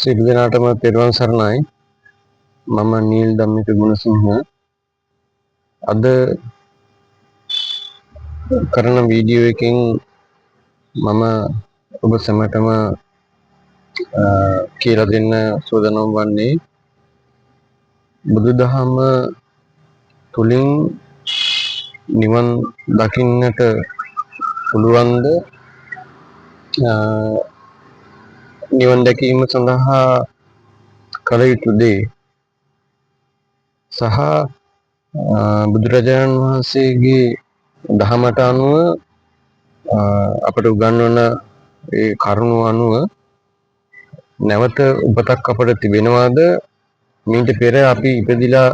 සියලු දෙනාටම තෙරුවන් සරණයි. මම නීල් ධම්මික ගුණසිංහ. අද කරන වීඩියෝ එකෙන් මම ඔබ සැමටම කියලා දෙන්න සූදානම් වන්නේ බුදුදහම තුලින් නිවන් දකින්නට පුළුවන්ද? නිවන් දැකීම සඳහා කළ යුතු දේ සහ බුදුරජාණන් වහන්සේගේ දහමට අනුව අපට උගන්වන ඒ කරුණු අනුව නැවත උපතක් අපට තිබෙනවාද, මීට පෙර අපි ඉපදිලා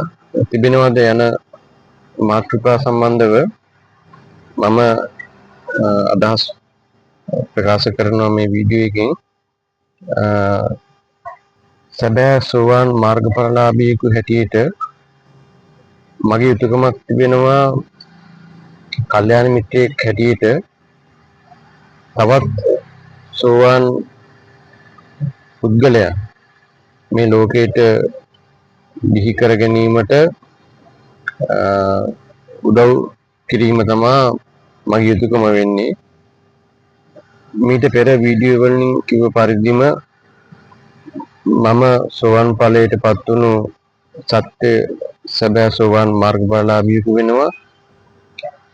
තිබෙනවාද යන මාතෘකා සම්බන්ධව මම අදහස් ප්‍රකාශ කරනවා මේ වීඩියෝ එකෙන්. සැබෑ සෝවාන් මාර්ගඵලලාභියෙකු හැටියට මගේ යුතුයකමක් තිබෙනවා කල්යාණ මිත්‍රයෙක් හැටියට තවත් සෝවාන් පුද්ගලයන් මේ ලෝකයට බිහි කර ගැනීමට උදව් කිරීම තමා මගේ යුතුයකම වෙන්නේ. මීට පෙර වීඩියෝ වලින් කිව්ව පරිදිම මම සෝවාන් ඵලයට පත් වුණු සත්‍ය සැබෑ සෝවාන් මාර්ගඵලලාභියෙකු වෙනවා.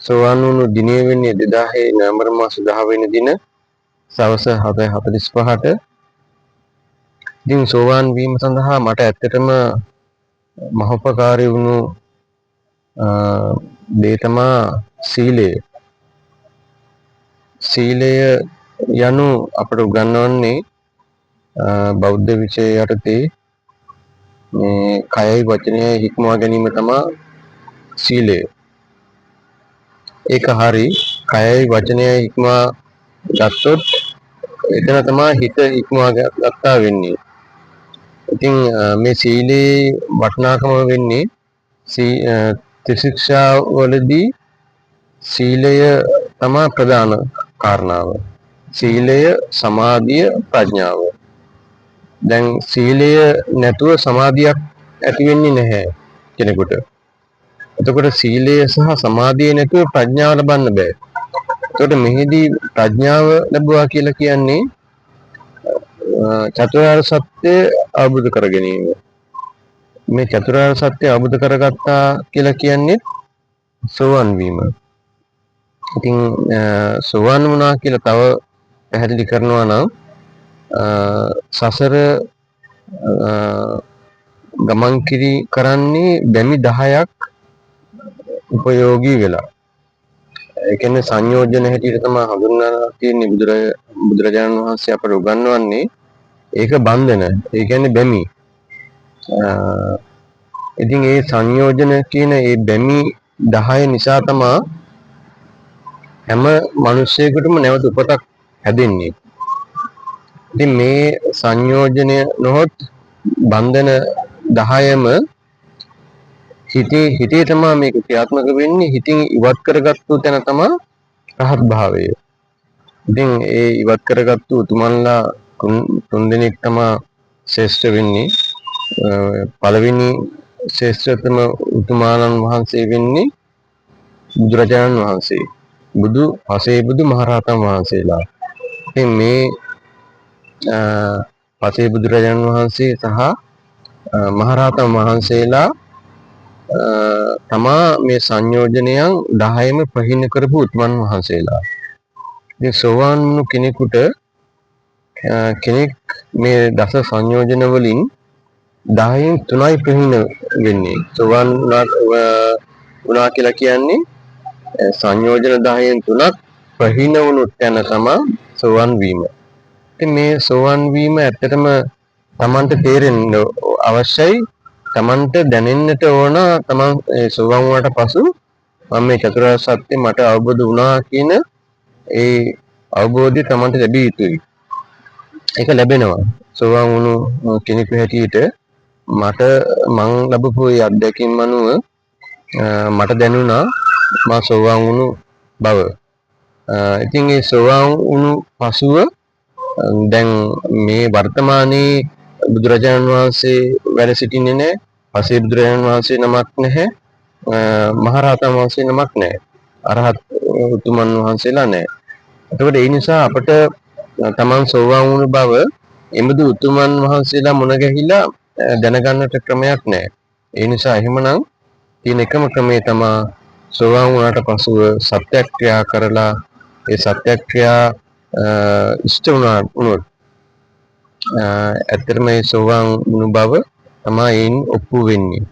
සෝවාන් වුණු දිනය වෙන්නේ 2000 නොවැම්බර් මාස 10 වෙනි දින සවස 7:45ට. ඉතින් සෝවාන් වීම සඳහා මට ඇත්තටම මහෝපකාරී වුණු දේ තමා සීලය. සීලය යනු අපට උගන්වන්නේ බෞද්ධ විචය යටතේ මේ කයයි වචනයයි හික්මවා ගැනීම තමා සීලය. ඒක හරි. කයයි වචනයයි හික්මවා ගත්තොත් එතන තමා හිත හික්මවා ගත්තා වෙන්නේ. ඉතින් මේ සීලේ වටිනාකම වෙන්නේ ත්‍රිශික්ෂා වලදී සීලය තමා ප්‍රධාන කාරණාව. සීලය, සමාධිය, ප්‍රඥාව. දැන් සීලය නැතුව සමාධියක් ඇති වෙන්නේ නැහැ කෙනෙකුට. එතකොට සීලය සහ සමාධිය නැතුව ප්‍රඥාව ලබන්න බෑ. එතකොට මෙහිදී ප්‍රඥාව ලැබුවා කියලා කියන්නේ චතුරාර්ය සත්‍ය අවබෝධ කර ගැනීම. මේ චතුරාර්ය සත්‍ය අවබෝධ කරගත්තා කියලා කියන්නේ සෝවන් වීම. ඉතින් සෝවන් වුණා කියලා තව පැහැදිලි කරනවා නම් සසර ගමන් කරන්නේ බැමි 10ක් උපයෝගී වෙලා. ඒ කියන්නේ සංයෝජන හැටියට තමයි හඳුන්වලා තියෙන්නේ බුදුරජාණන් වහන්සේ අපට උගන්වන්නේ. ඒක බන්ධන. ඒ කියන්නේ බැමි. ඉතින් ඒ සංයෝජන කියන ඒ බැමි 10 නිසා තමයි හැම මිනිසෙකුටම නැවත උපතක් හැදෙන්නේ. ඉතින් මේ සංයෝජනය නොහොත් බන්ධන 10ම හිතේ තමයි මේක ක්‍රියාත්මක වෙන්නේ. හිතින් ඉවත් කරගත්තු තැන තමයි රහත් භාවය. ඉතින් ඒ ඉවත් කරගත්තු උතුමන්ලා තුන් දෙනෙක් තමයි ශ්‍රේෂ්ඨ වෙන්නේ. පළවෙනි ශ්‍රේෂ්ඨතම උතුමාණන් වහන්සේ වෙන්නේ බුදුරජාණන් වහන්සේ. පසේ බුදු මහරහතන් වහන්සේලා. ඉතින් මේ පසේ බුදුරජාණන් වහන්සේ සහ මහරහතන් වහන්සේලා තමා මේ සංයෝජනයන් 10ම ප්‍රහීන කරපු උතුමන් වහන්සේලා. ඉතින් සෝවාන් වුණු කෙනෙකුට කෙනෙක් මේ දස සංයෝජන වලින් 10න් 3යි ප්‍රහීන වෙන්නේ. සෝවාන් වුණා කියලා කියන්නේ සංයෝජන 10න් 3ක් ප්‍රහීන වුණු තැන තමයි සෝවාන් වීම. ඉතින් මේ සෝවාන් වීම ඇත්තටම Tamanට තේරෙන්න අවශ්‍යයි. Tamanට දැනෙන්නට ඕන Taman සෝවාන් වුණාට පසු මම මේ චතුරාර්ය සත්‍ය මට අවබෝධ වුණා කියන ඒ අවබෝධය Tamanට ලැබිය යුතුයි. ඒක ලැබෙනවා. සෝවාන් වුණු කෙනෙකු හැටියට මං ලැබපු ඒ අත්දැකීම් අනුව මට දැනුණා මා සෝවාන් වුණු බව. ඉතින් ඒ සෝවාන් වුණු පසුව දැන් මේ වර්තමානයේ බුදුරජාණන් වහන්සේ වැඩ සිටින්නේ නැහැ. පසේ බුදුරජාණන් වහන්සේ නමක් නැහැ. මහරහතන් වහන්සේ නමක් නැහැ. අරහත් උතුමන් වහන්සේලා නැහැ. එතකොට ඒ නිසා අපට තමන් සෝවාන් වුණු බව එමුදු උතුමන් වහන්සේලා මුණ ගැහිලා දැනගන්නට ක්‍රමයක් නැහැ. ඒ නිසා එහෙමනම් තියෙන එකම ක්‍රමය තමයි සෝවාන් වුණාට පසුව සත්‍යක්‍රියා කරලා ඒ සත්‍යක්‍රියා ඉෂ්ට වුණොත් ඇත්තටම මේ සෝවාන් වුණු බව තමයි ඒන් ඔප්පු වෙන්නේ.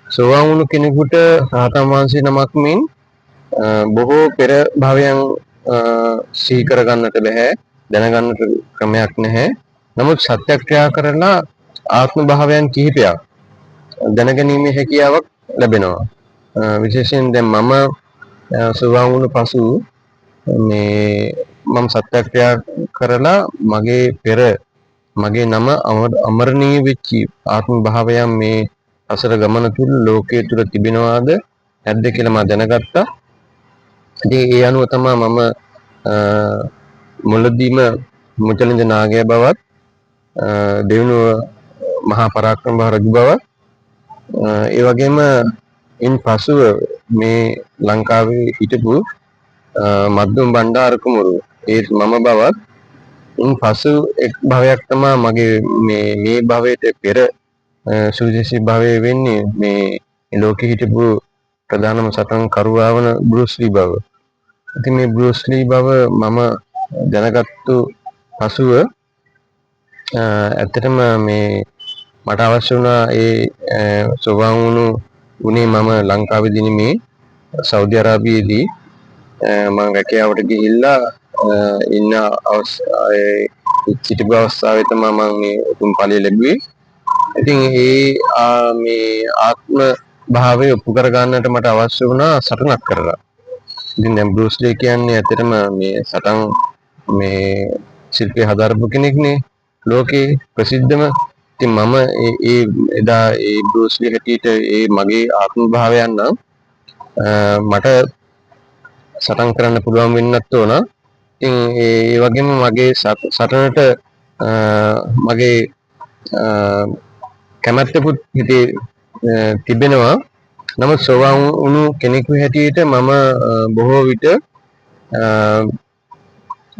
සෝවාන් වුණු කෙනෙකුට රහතන් වහන්සේ නමක් මෙන් බොහෝ පෙර භවයන් සිහි කරගන්නට බෑ, දැනගන්නට ක්‍රමයක් නැහැ. නමුත් සත්‍යක්‍රියා කරලා ආත්ම භාවයන් කිහිපයක් දැනගැනීමේ හැකියාවක් ලැබෙනවා. විශේෂයෙන් දැන් මම සෝවාන් වුණු පසු මම සත්‍යක්‍රියා කරලා මගේ නම අමරණීය වෙච්ච ආත්ම භාවයන් මේ අසර ගමන තුල ලෝකයේ තුල තිබෙනවාද නැද්ද කියලා මම දැනගත්තා. ඉතින් ඒ අනුව තමයි මම මුලදීම මුචලින්ද නාගය බවත් දෙවනුව මහා පරාක්‍රම රජු බවත් ඒ වගේම ඉන් පසුව මේ ලංකාවේ හිටපු මද්දුම් බණ්ඩාර කුමරු ඒ මම බවත් ඉන් පසු එක් භවයක් තමයි මගේ මේ භවයට පෙර සුවිශේෂී භවය වෙන්නේ මේ ලෝකෙ හිටපු ප්‍රධානම සටන් කරුවා වන බෲස් ලී බව. ඉතින් මේ බෲස් ලී බව මම දැනගත්තු පසුව ඇත්තටම මට අවශ්‍ය වුණා ඒ සෝවාන් වුණේ මම ලංකාවේදී නෙමේ සෞදි අරාබියේදී මම රැකියාවට ගිහිල්ලා ඉන්න සිටිපු අවස්ථාවේ තමයි මම මේ උතුම් ඵලය ලැබුවේ. ඉතින් මේ ආත්ම භාවය ඔප්පු කර ගන්නට මට අවශ්‍ය වුණා සටනක් කරලා. ඉතින් දැන් බෲස් ලී කියන්නේ ඇත්තටම මේ සටන් ශිල්පී හදාරපු කෙනෙක්නේ ලෝකේ ප්‍රසිද්ධම. ඉතින් මම එදා ඒ බෲස් ලී හැටියට මගේ ආත්ම භාවයන් නම් මට සටන් කරන්න පුළුවන් වෙන්නත් ඕන. ඉතින් ඒ වගේම මගේ සටනට මගේ කැමැත්තකුත් හිතේ තිබෙනවා. නමුත් සෝවාන් වුණු කෙනෙකු හැටියට මම බොහෝ විට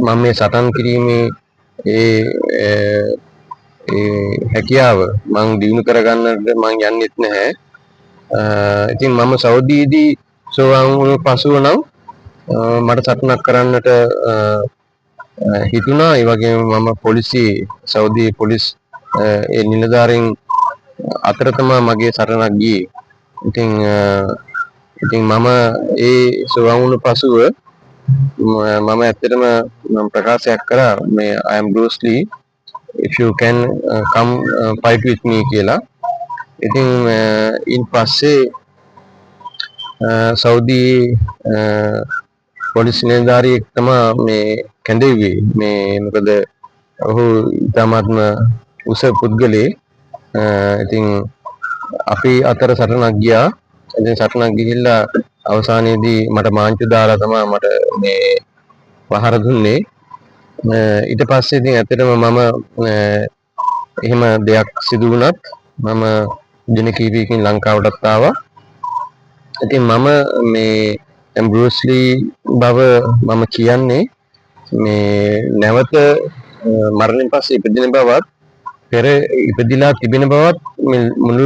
මම මේ සටන් කිරීමේ හැකියාව මං දිනු කරගන්නට මං යන්නෙත් නැහැ. ඉතින් මම සෞදියේදී සෝවාන් වුණු පසුව නම් මට සටනක් කරන්නට හිතුණා. ඒ වගේම මම සෞදි පොලිස් නිලධාරීන් අතර තමයි මගේ සටනක් ගියේ. ඉතින් මම සෝවාන් වුණු පසුව මම ඇත්තටම ප්‍රකාශයක් කරා මේ I am Bruce Lee, if you can come fight with me කියලා. ඉතින් ඉන් පස්සේ සෞදි පොලිස් නිලධාරියෙක් තමයි කැඳෙව්වේ මොකද ඔහු ඉතාමත්ම උස පුද්ගලයෙක්. ඉතින් අපි අතර සටනක් ගියා. ඉතින් සටනක් ගිහිල්ලා අවසානයේදී මට මාංචු දාලා තමයි මට පහර දුන්නේ. ඊට පස්සේ ඉතින් ඇත්තටම මම එහෙම දෙයක් සිදු වුණත් මම දින කිහිපයකින් ලංකාවටත් ආවා. ඉතින් මම බෲස් ලී බව මම කියන්නේ නැවත මරණයෙන් පස්සේ ඉපදින බවත් පෙර ඉපදිලා තිබෙන බවත් මුළු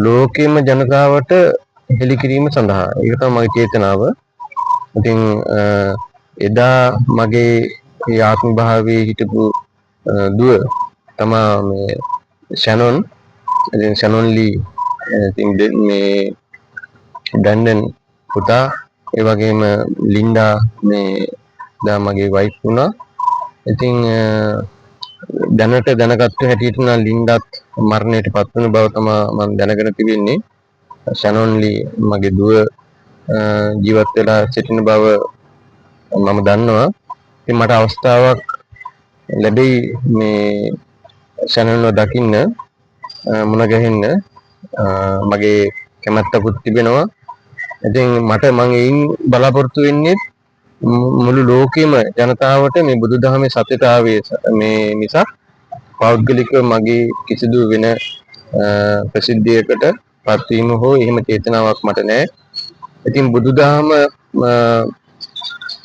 ලෝකෙම ජනතාවට හෙළි කිරීම සඳහා. ඒක තමයි මගේ චේතනාව. ඉතින් එදා මගේ ආත්ම භාවයේ හිටපු දුව තමයි ෂැනොන්. ඉතින් ෂැනොන් ලී ඉතින් ඩැන්ඩන් පුතා, ඒ වගේම ලින්ඩා දා මගේ වයිෆ් වුණා. ඉතින් දැනගත්තු හැටියට නම් ලින්ඩාත් මරණයට පත් වුණ බව තමයි මම දැනගෙන තිබෙන්නේ. ෂැනොන් ලී මගේ දුව ජීවත් වෙලා සිටින බව මම දන්නවා. ඉතින් මට අවස්ථාවක් ලැබෙයි ෂැනොන්ව දකින්න, මුණ ගැහෙන්න. මගේ කැමැත්තකුත් තිබෙනවා. ඉතින් මම එයින් බලාපොරොත්තු වෙන්නේ මුළු ලෝකෙම ජනතාවට මේ බුදුදහමේ සත්‍යතාවය මිසක් පෞද්ගලිකව මගේ කිසිදු වෙන ප්‍රසිද්ධියකට පත්වීම හෝ එහෙම චේතනාවක් මට නැහැ. ඉතින් බුදුදහම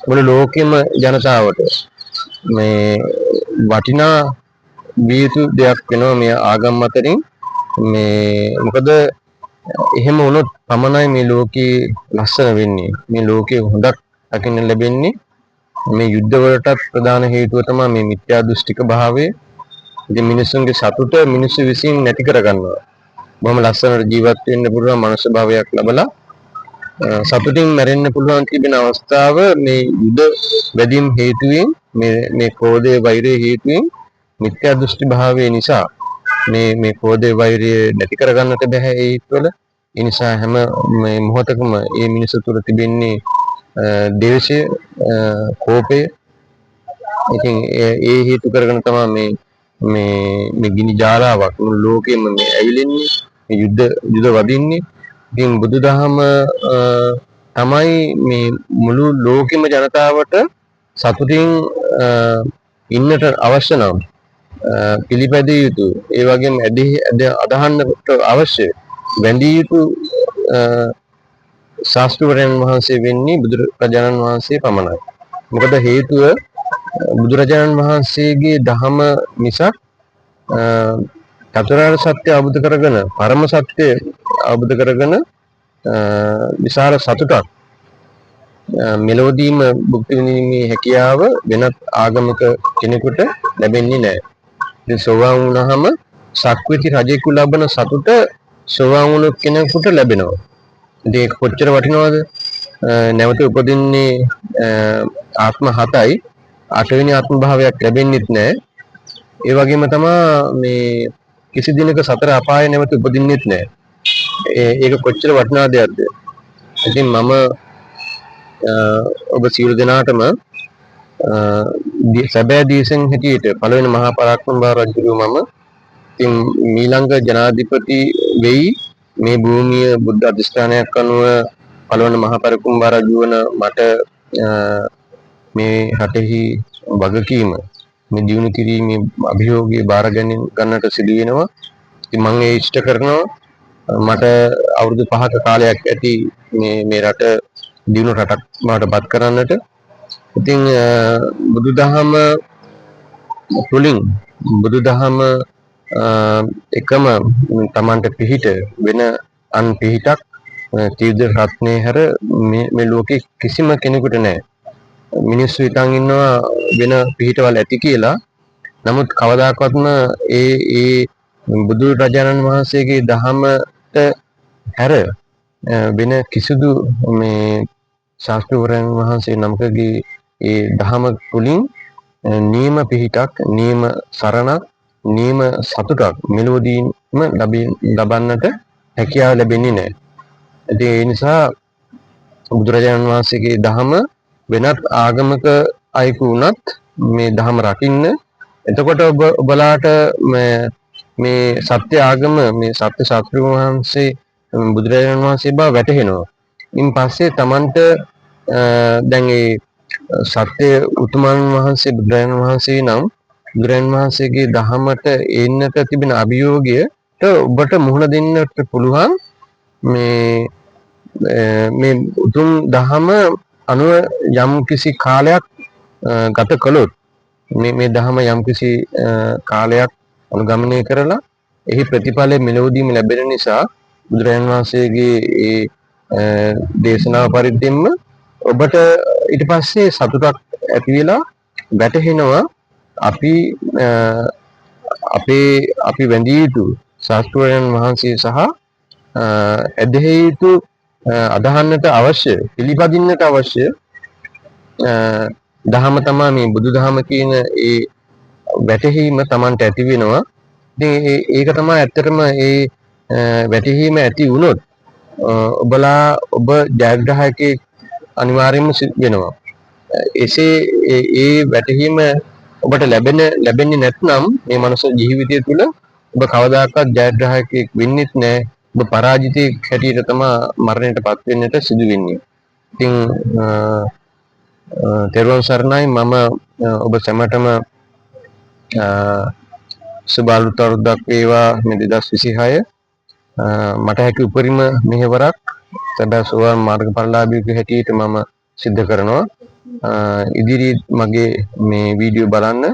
මුළු ලෝකෙම ජනතාවට මේ වටිනා විය යුතු දෙයක් වෙනවා මේ ආගම් අතරින්. මේ මොකද එහෙම වුණොත් පමණයි මේ ලෝකේ ලස්සන වෙන්නේ. මේ ලෝකේ හොඳක් දකින්න ලැබෙන්නේ. මේ යුද්ධ වලටත් ප්‍රධාන හේතුව තමයි මේ මිත්‍යා දෘෂ්ටික භාවය. ඉතින් මිනිසුන්ගේ සතුට මිනිස්සු විසින් නැති කරගන්නවා. බොහොම ලස්සනට ජීවත් වෙන්න පුළුවන් මනුෂ්‍ය භාවයක් ලැබලා සතුටින් මැරෙන්න පුළුවන් තිබෙන අවස්ථාව මේ යුද වැදීම් හේතුවෙන් මේ ක්‍රෝධයේ වෛරයේ හේතුවෙන් මිත්‍යා දෘෂ්ටි භාවය නිසා මේ ක්‍රෝධයේ වෛරය නැති කරගන්නට බෑ ඒ හිත්වල. ඒ නිසා හැම මේ මොහොතකම මේ මිනිසු තුළ තිබෙන්නේ ද්වේෂය, කෝපය. ඉතින් ඒ හේතු කරගෙන තමයි මේ ගිනි ජාලාවක් මුළු ලෝකෙම මේ ඇවිලෙන්නේ, මේ යුද වදින්නේ. ඉතින් බුදුදහම තමයි මේ මුළු ලෝකෙම ජනතාවට සතුටින් ඉන්නට අවශ්‍ය නම් පිළිපැදිය යුතු, ඒ වගේම අදහන්නට අවශ්‍ය වැඳිය යුතු ශාස්ත්‍රවරයන් වහන්සේ වෙන්නේ බුදුරජාණන් වහන්සේ පමණයි. මොකද හේතුව බුදුරජාණන් වහන්සේගේ දහම මිසක් චතුරාර්ය සත්‍ය අවබෝධ කරගෙන පරම සත්‍ය අවබෝධ කරගෙන විශාල සතුටක් මෙලොවදීම භුක්ති විඳිනීමේ හැකියාව වෙනත් ආගමික කෙනෙකුට ලැබෙන්නේ නැහැ. ඉතින් සෝවාන් වුණාම සක්විති රජෙකු ලබන සතුට සෝවාන් වුණු කෙනෙකුට ලැබෙනවා. ඉතින් ඒක කොච්චර වටිනවද? නැවත උපදින්නේ ආත්ම 7යි. 8 වෙනි ආත්ම භාවයක් ලැබෙන්නෙත් නැහැ. ඒ වගේම තමයි මේ කිසි දිනක සතර අපායේ නැවත උපදින්නෙත් නැහැ. ඒක කොච්චර වටිනා දෙයක්ද? ඉතින් මම ඔබ සියලු දෙනාටම සැබෑ දීසෙන් හැටියට පළවෙනි මහා පරාක්‍රමබාහු රජුගේ මම ඉතින් ඊළඟ ජනාධිපති වෙයි මේ භූමිය බුද්ධ අධිෂ්ඨානයක් අනුව පළවෙනි මහා පරාක්‍රමබාහු රජු වන මට මේ රටෙහි වගකීම මේ දිනු කිරීමේ අභියෝගය බාර ගන්නට සිදු වෙනවා. ඉතින් මම ඒ ඉෂ්ට කරනවා මට අවුරුදු 5ක කාලයක් ඇති මේ රට දිනු රටක් බවට පත් කරන්නට. ඉතින් බුදුදහම තුලින් බුදුදහම එකම තමන්ට පිහිට වෙන අන් පිහිටක් තීර්ථ රත්නේ හැර මේ ලෝකේ කිසිම කෙනෙකුට නැහැ. මිනිස්සු හිතන් ඉන්නවා වෙන පිහිටවල් ඇති කියලා. නමුත් කවදාකවත්ම ඒ බුදු රජාණන් වහන්සේගේ දහමට හැර වෙන කිසිදු මේ ශාස්ත්‍රවරයන් වහන්සේ නමකගේ ඒ දහම තුලින් නියම පිහිටක්, නියම සරණක්, නියම සතුටක් මෙලොවදීම ලබන්නට හැකියාව ලැබෙන්නේ නැහැ. ඒ නිසා බුදුරජාණන් වහන්සේගේ දහම වෙනත් ආගමක අයෙකු වුණත් මේ දහම රකින්න. එතකොට ඔබලාට මේ සත්‍ය ආගම, මේ සත්‍ය ශාස්ත්‍රඥ වහන්සේ බුදුරජාණන් වහන්සේ බව වැටහෙනවා. ඉන් පස්සේ Tamanට දැන් ඒ සත්‍ය උතුමන් වහන්සේ බුදුරජාණන් වහන්සේ නම් බුදුරජාණන් වහන්සේගේ දහමට එන්නට තිබෙන අභියෝගයට ඔබට මුහුණ දෙන්නට පුළුවන්. මේ උතුම් දහම අනුව යම් කිසි කාලයක් ගත කළොත් මේ දහම යම් කිසි කාලයක් අනුගමනය කරලා එහි ප්‍රතිඵලය මෙලොවදීම ලැබෙන නිසා බුදුරජාණන් වහන්සේගේ ඒ දේශනාව පරිද්දෙන්ම ඔබට ඊට පස්සේ සතුටක් ඇති වෙලා වැටහෙනවා අපි වැඳිය යුතු ශාස්ත්‍රඥ වහන්සේ සහ ඇදහිය යුතු අදහන්නට අවශ්‍ය, පිළිපදින්නට අවශ්‍ය දහම තමයි මේ බුදුදහම කියන ඒ වැටහීම Tamanට ඇති වෙනවා. ඉතින් ඒක තමයි ඇත්තටම ඒ වැටහීම ඇති වුණොත් ඔබ ජයග්‍රාහකයෙක් අනිවාර්යයෙන්ම වෙනවා. එසේ ඒ වැටහීම ඔබට ලැබෙන්නේ නැත්නම් මේ මනුස්ස ජීවිතය තුළ ඔබ කවදාකවත් ජයග්‍රාහකයෙක් වෙන්නෙත් නැහැ. ඔබ පරාජිතයෙක් හැටියට තමයි මරණයටපත් වෙන්නට සිදු වෙන්නේ. ඉතින් තෙරුවන් සරණයි. මම ඔබ සැමටම සුබ අලුත් අවුරුද්දක් වේවා මේ 2026. මට හැකි උපරිම මෙහෙවරක් සදා සෝවාන් මාර්ගඵලලාභියෙකු හැටියට මම සිද්ධ කරනවා. ඉදිරියේ මගේ මේ වීඩියෝ බලන්න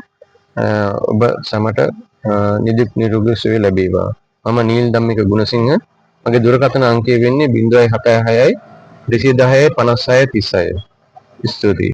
ඔබ සැමට නිදුක් නිරෝගී සුවය ලැබේවා. මම නීල් ධම්මික ගුණසිංහ. මගේ දුරකථන අංකය වෙන්නේ 076 210 56 36. ස්තුතියි.